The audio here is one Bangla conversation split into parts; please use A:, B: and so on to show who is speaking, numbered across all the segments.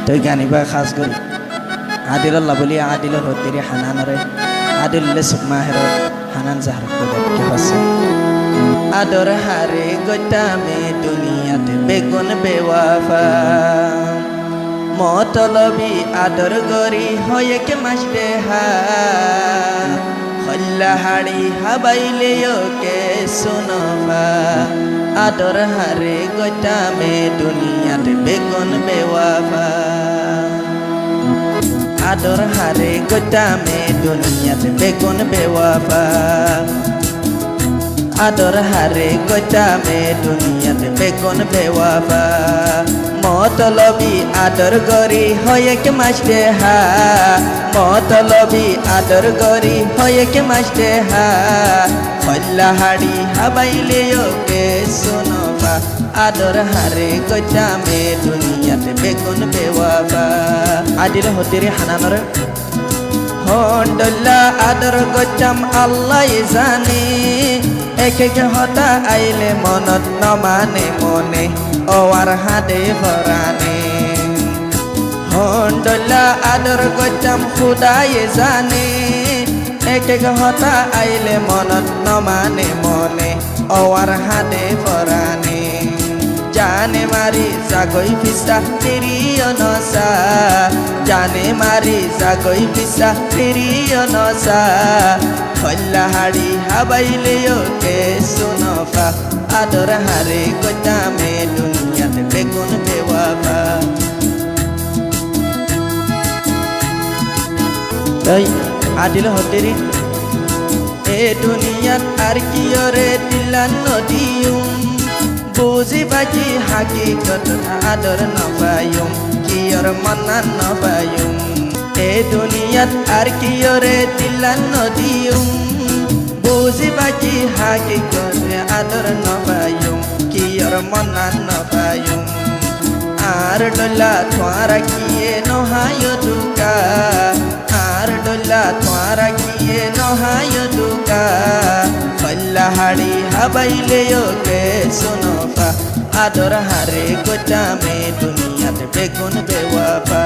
A: তই গানিবা খাস করি আদিল্লাহ বলি আদিল হতিরি হানানরে আদিল্লে সুকমাহের হানান জাহার কে হচ্ছে আদর হারে গোটামে দুনিয়াতে বেগুন বেওয়াফা মতলবি আদর গরি হয়ে কে মাসবে হা হল্লা হাড়ি হাবাইলে কে সোনফা আদর হারে গোটামে দুনিয়াতে বেগুন বেওয়াফা আদর হারে গোটামে দুনিয়াতে বেগুন বেওয়াফা আদর হারে গোটামে দুনিয়াতে বেগুন বেওয়াফা মতলবি আদর গরি হয়ে কে মাসবে হা মতলবি আদর গরি হয়ে কে মাসবে হা হল্লা হাড়ি হাবাইলে কে সোনফা আদর হারে গোটামে দুনিয়াতে বেগুন বেওয়াফা আদিল হতিরে হানানর হন্ডল্লা আদর গোটাম আল্লাহ জানে এক এক হতা আইলে মনত নমানে মনে ওয়ার হাদে ভরানে হন্ডল্লা আদর গোটাম খুদাই জানে এক এক হতা আইলে মনত নমানে মনে ওয়ার হাদে ভরানে জানে মারি জাগই পিসা ফিরিও নসা জানে মারি জাগই পিসা ফিরিও নসা হল্লা হাড়ি হাবাইলে কে সোনফা আদর হারে গোটামে দুনিয়াতে বেগুন বেওয়াফা তাই আদিল হতেরি এ দুনিয়াত আর কিয়রে দিলান নদিউম বুঝি বাকি হাকিকত আদর নপায়ুম কিয়র মনান নপায়ুম এ দুনিয়াত আর কিয়রে দিলান নদিউম বুঝি বাকি হাকিকত আদর নপায়ুম কিয়র মনান নপায়ুম আর ডলা তোমারা কিয়ে নহায় দুকা আর ডলা তোমারা কিয়ে নহায় দুকা হল্লা হাড়ি হাবাইলে কে সোনফা আদর হারে গোটামে দুনিয়াতে বেগুন বেওয়াফা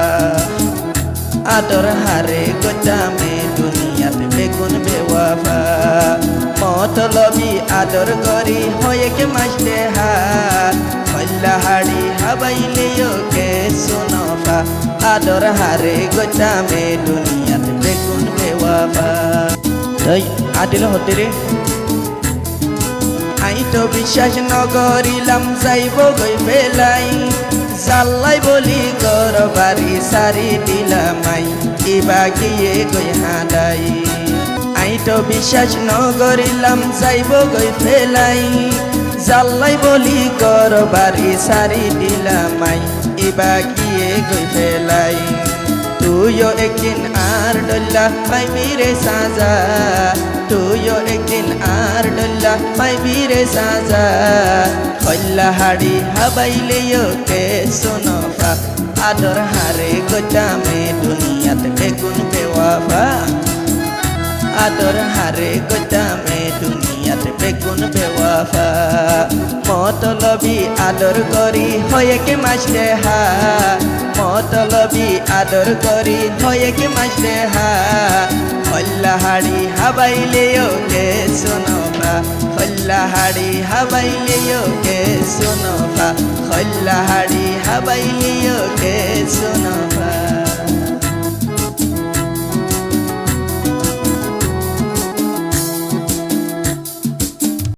A: আদর হারে গোটামে দুনিয়াতে বেগুন বেওয়াফা মতলবি আদর গরি হয়ে কে মাসবে হা হল্লা হাড়ি হাবাইলে কে সোনফা আদর হারে গোটামে দুনিয়াতে বেগুন বেওয়াফা তাই আদিল হতিরে আই তো বিশ্বাস নগরিলাম যাইব গই বেলাই জাল্লাই বলি গর বাড়ি সারি দিলামাই ইবা গিয়ে গই হাদাই আই তো বিশ্বাস নগরিলাম যাইব গই ফেলাই জাল্লাই বলি গর বাড়ি সারি দিলামাই ইবা গিয়ে গই ফেলাই তুইও একদিন আর ডল্লা পাইবি রে সাজা তুইও একদিন আর ডল্লা পাইবি রে সাজা হল্লা হাড়ি হাবাইলে কে সোনফা আদর হারে গোটামে দুনিয়াতে বেগুন বেওয়াফা আদর হারে গোটামে দুনিয়াতে বেগুন বেওয়াফা মতলবি আদর করি হয়ে কে মাসবে হা মতলবি আদর করি হয়ে কে মাসবে হা হল্লা হাড়ি হাবাইলে কে সোনফা হল্লা হাড়ি হাবাইলে কে সোনফা হল্লা হাড়ি হাবাইলে কে